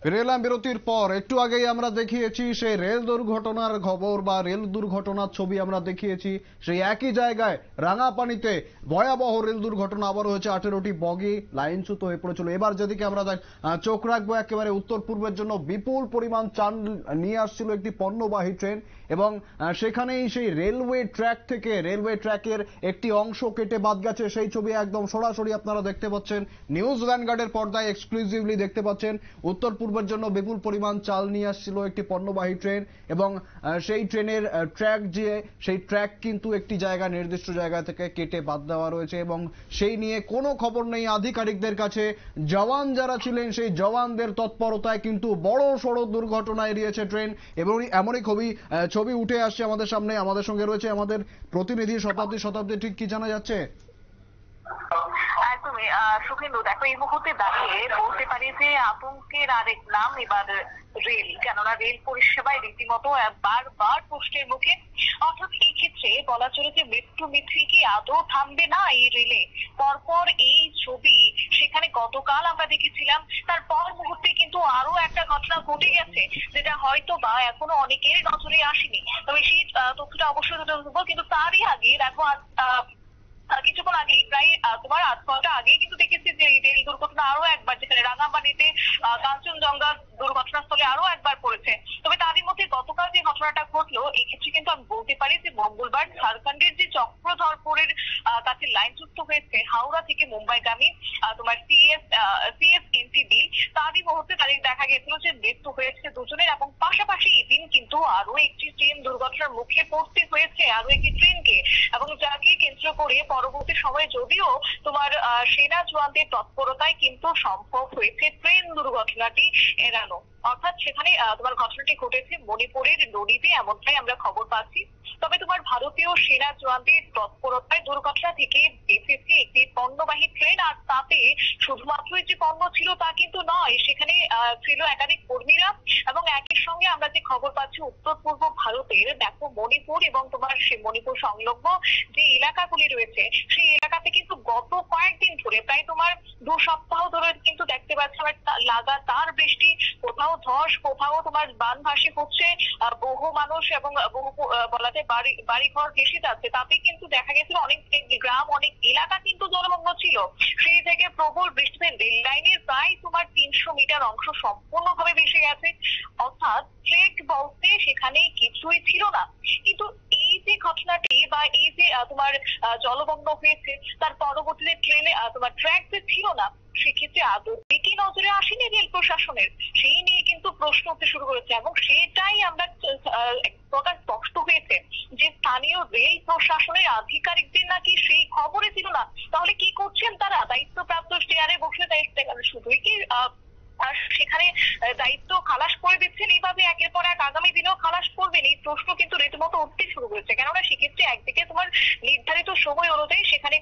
ফিরে এলাম বিরতির পর। একটু আগেই আমরা দেখিয়েছি সেই রেল দুর্ঘটনার খবর বা রেল দুর্ঘটনার ছবি আমরা দেখিয়েছি। সেই একই জায়গায় রাঙাপানিতে ভয়াবহ রেল দুর্ঘটনা আবার হয়েছে। 18টি বগি লাইনচ্যুত হয়ে পড়েছিল। এবার যেদিকে আমরা চোখ রাখবো একেবারে উত্তর পূর্বের জন্য, বিপুল পরিমাণ চাল নিয়ে আসছিল একটি পণ্যবাহী ট্রেন এবং সেখানেই সেই রেলওয়ে ট্র্যাক থেকে রেলওয়ে ট্র্যাকের একটি অংশ কেটে বাদ গেছে। সেই ছবি একদম সরাসরি আপনারা দেখতে পাচ্ছেন, নিউজ ভ্যানগার্ডের পর্দায় এক্সক্লুসিভলি দেখতে পাচ্ছেন। উত্তর পূর্বের জন্য বিপুল পরিমাণ চাল নিয়ে আসছিল একটি পণ্যবাহী ট্রেন এবং সেই ট্রেনের ট্র্যাক যে সেই ট্র্যাক কিন্তু একটি জায়গা নির্দিষ্ট জায়গা থেকে কেটে বাদ দেওয়া রয়েছে এবং সেই নিয়ে কোনো খবর নেই আধিকারিকদের কাছে। জওয়ান যারা ছিলেন সেই জওয়ানদের তৎপরতায় কিন্তু বড় সড় দুর্ঘটনা এড়িয়েছে ট্রেন এবং এমনই ছবি উঠে আসছে আমাদের সামনে। আমাদের সঙ্গে রয়েছে আমাদের প্রতিনিধি শতাব্দী, ঠিক কি জানা যাচ্ছে? একদমই সুখেন্দু, দেখো এই মুহূর্তে দাঁড়িয়ে বলতে পারি যে আতঙ্কের আরেক নাম এবার রেল। কেননা রেল পরিষেবায় রীতিমতো বারবার প্রশ্নের মুখে। অর্থাৎ এই ক্ষেত্রে বলা চলে যে মৃত্যু মিছিল কি আদৌ থামবে না এই রেলে। পরপর এই ছবি সেখানে গতকাল আমরা দেখেছিলাম, তারপর মুহূর্তে কিন্তু আরো একটা ঘটনা ঘটে গেছে যেটা হয়তো বা এখনো অনেকের নজরে আসেনি। তবে সেই তথ্যটা অবশ্যই দেবো, কিন্তু তারই আগে দেখো কিছুক্ষণ আগেই প্রায় তোমার 8 ঘন্টা আগেই কিন্তু দেখেছি যে এই দুর্ঘটনা আরো একবার, যেখানে রাঙামাটিতে কাঞ্চনজঙ্ঘা দুর্ঘটনাস্থলে আরো একবার পড়েছে। তবে তারই মধ্যে গতকাল যে ঘটনাটা ঘটলো, এই ক্ষেত্রে কিন্তু আমি বলতে পারি যে মঙ্গলবার ঝাড়খণ্ডের যে চক্রধরপুরের কাছে লাইনচ্যুত হয়েছে হাওড়া থেকে মুম্বাইগামী তোমার সিএসএনটিডি, তারই মুহূর্তে তারিখ দেখা গেছিল যে মৃত্যু হয়েছে দুজনের এবং পাশাপাশি এদিন কিন্তু আরো একটি ট্রেন দুর্ঘটনার মুখে পড়তে হয়েছে আরো একটি ট্রেনকে, এবং যাকে কেন্দ্র করে পরবর্তী সময়ে যদিও তোমার সেনা জওয়ানদের তৎপরতায় কিন্তু সম্ভব হয়েছে ট্রেন দুর্ঘটনাটি এড়ানো। অর্থাৎ সেখানে তোমার ঘটনাটি ঘটেছে মণিপুরের নদীতে, এমনটাই আমরা খবর পাচ্ছি। তবে তোমার ভারতীয় সেনা জওয়ানদের তৎপরতায় দুর্ঘটনা থেকে বেঁচেছে একটি পণ্যবাহী ট্রেন। আর তাতে শুধুমাত্র যে পণ্য ছিল তা কিন্তু নয়, সেখানে ছিল একাধিক কর্মীরা এবং একই সঙ্গে আমরা যে খবর পাচ্ছি উত্তর পূর্ব ভারতের, দেখো মণিপুর এবং তোমার সে মণিপুর সংলগ্ন যে এলাকাগুলি রয়েছে সেই এলাকাতে কিন্তু গত কয়েকদিন ধরে প্রায় তোমার 2 সপ্তাহ ধরে কিন্তু দেখতে পাচ্ছি লাগাতার বৃষ্টি, কোথাও ধস, কোথাও তোমার বানভাসি হচ্ছে, বহু মানুষ এবং বহু বলা যায় বাড়িঘর ভেসে যাচ্ছে। তাতে কিন্তু দেখা গেছিল অনেক গ্রাম, অনেক এলাকা কিন্তু জলমগ্ন ছিল। সেই থেকে প্রবল বৃষ্টিতে রেল লাইনের প্রায় তোমার 300 মিটার অংশ সম্পূর্ণভাবে ভেসে গেছে। অর্থাৎ ট্রেক বলতে সেখানে কিছুই ছিল না। কিন্তু এই যে ঘটনাটি বা এই যে তোমার জলমগ্ন হয়েছে, তার পরবর্তীতে ট্রেনে তোমার ট্র্যাক যে ছিল না, সেক্ষেত্রে আদৌ কি নজরে আসেনি রেল প্রশাসনের, সেই নিয়ে কিন্তু প্রশ্ন উঠতে শুরু করেছে। এবং সেটাই আমরা প্রকাশ স্পষ্ট হয়েছে যে স্থানীয় রেল প্রশাসনের আধিকারিকদের নাকি সেই খবরে ছিল না। তাহলে কি করছেন তারা? দায়িত্বপ্রাপ্ত চেয়ারে বসে শুধুই কি সেখানে দায়িত্ব খালাস করে দিচ্ছেন এইভাবে একের পর এক আগামী দিনেও খালাস করবেন? এই প্রশ্ন কিন্তু রীতিমতো উঠতে শুরু করেছে। কেননা সেক্ষেত্রে একদিকে তোমার নির্ধারিত সময় অনুযায়ী সেখানে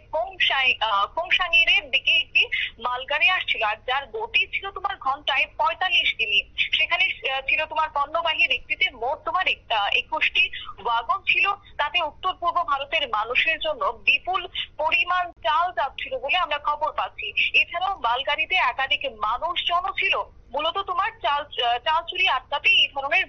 কোংসাঙের দিকে একটি মালগাড়ি আসছিল, আর যার গতি ছিল তোমার ঘন্টায় 45 কিমি। সেখানে ছিল তোমার পণ্যবাহী ব্যক্তিতে মোট তোমার 21টি ওয়াগন ছিল। তাতে উত্তর পূর্ব ভারতের মানুষের জন্য বিপুল পরিমাণ চাল যাচ্ছিল বলে আমরা খবর পাচ্ছি। এছাড়াও মালগাড়িতে একাধিক মানুষজন ছিল। মূলত তোমার চাল চুরি আটকাতে এই ধরনের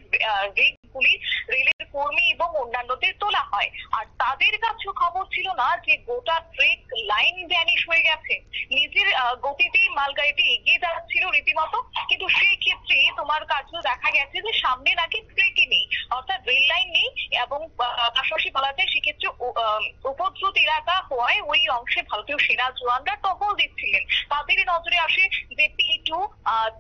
রেকগুলি রেলের কর্মী এবং অন্যান্যদের তোলা হয়। আর তাদের কাছেও খবর ছিল না যে গোটা ট্রেক লাইন ভ্যানিশ হয়ে গেছে। নিজের গতিতেই মালগাড়িটি এগিয়ে যাচ্ছিল রীতিমতো, কিন্তু সেই ক্ষেত্রে তোমার কাছেও দেখা গেছে যে সামনে নাকি ট্রেকই নেই, অর্থাৎ রেল লাইন নেই। এবং পাশাপাশি বলা যায় সেক্ষেত্রে উপদ্রুত এলাকা হওয়ায় ওই অংশে ভারতীয় সেনা জওয়ানরা টহল দিচ্ছিলেন। তাদের নজরে আসে যে P2,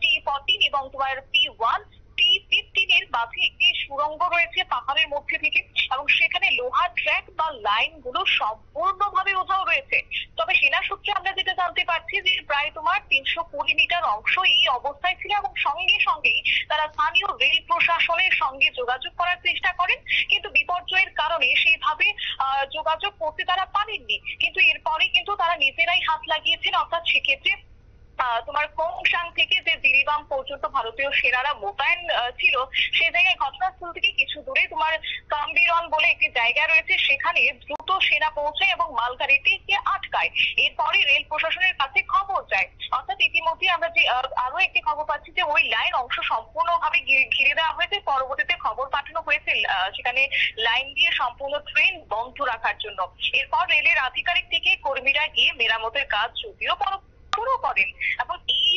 T14 এবং তোমার P1, T15 এর মাঝে একটি সুড়ঙ্গ রয়েছে পাহাড়ের মধ্যে থেকে, এবং সেখানে লোহার ট্র্যাক বা লাইন গুলো সম্পূর্ণভাবে উধাও রয়েছে। তবে সেনা সূত্রে আমরা যেটা জানতে পারছি যে প্রায় তোমার 320 মিটার অংশ এই অবস্থায় ছিল, এবং সঙ্গে সঙ্গেই তারা স্থানীয় রেল প্রশাসনের সঙ্গে যোগাযোগ করার চেষ্টা করেন, কিন্তু বিপর্যয়ের কারণে সেইভাবে যোগাযোগ করতে তারা পারেননি। কিন্তু এরপরে কিন্তু তারা নিজেরাই হাত লাগিয়েছেন। অর্থাৎ সেক্ষেত্রে তোমার কোংশাং থেকে যে জিরিবাম পর্যন্ত ভারতীয় সেনারা মোতায়েন ছিল, সেই জায়গায় ঘটনাস্থল থেকে কিছু দূরে তোমার কাম্বিরন বলে একটি জায়গা রয়েছে, সেখানে দ্রুত সেনা পৌঁছায় এবং মালগাড়িটিকে আটকায়। এরপরে রেল প্রশাসনের কাছে খবর যায়। অর্থাৎ ইতিমধ্যে আমরা যে আরো একটি খবর পাচ্ছি যে ওই লাইন অংশ সম্পূর্ণভাবে ঘিরে দেওয়া হয়েছে। পরবর্তীতে খবর পাঠানো হয়েছে সেখানে লাইন দিয়ে সম্পূর্ণ ট্রেন বন্ধ রাখার জন্য। এরপর রেলের আধিকারিক থেকে কর্মীরা গিয়ে মেরামতের কাজ যদিও শুরু করেন এবং এই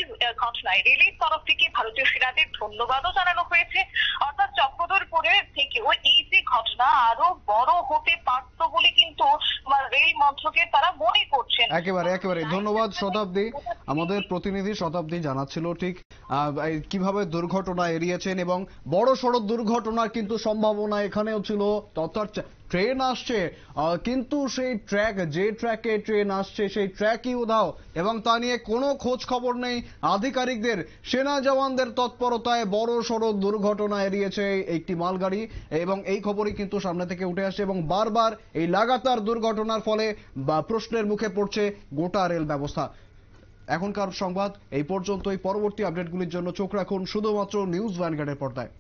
ঘটনায় রেলের তরফ থেকে ভারতীয় সেনাদের ধন্যবাদও জানানো হয়েছে। অর্থাৎ চক্রধরপুরের থেকেও এই যে ঘটনা আরো বড় হতে পারত বলে কিন্তু রেল মন্ত্রকের তারা মনে করছেন। একেবারে ধন্যবাদ শতাব্দী। আমাদের প্রতিনিধি শতাব্দী জানাচ্ছিল ঠিক কিভাবে দুর্ঘটনা এড়িয়েছেন এবং বড় সড়ক দুর্ঘটনার কিন্তু সম্ভাবনা এখানেও ছিল। অর্থাৎ ট্রেন আসছে কিন্তু সেই যে ট্র্যাকে ট্রেন আসছে সেই ট্র্যাকই উধাও এবং তা নিয়ে কোনো খোঁজ খবর নেই আধিকারিকদের। সেনা জওয়ানদের তৎপরতায় বড় সড়ক দুর্ঘটনা এড়িয়েছে একটি মালগাড়ি এবং এই খবরই কিন্তু সামনে থেকে উঠে আসে এবং বারবার এই লাগাতার দুর্ঘটনার ফলে প্রশ্নের মুখে পড়ছে গোটা রেল ব্যবস্থা। এখনকার সংবাদ এই পর্যন্তই। পরবর্তী আপডেটগুলির জন্য চোখ রাখুন শুধুমাত্র নিউজ ভ্যানগার্ডের পর্দায়।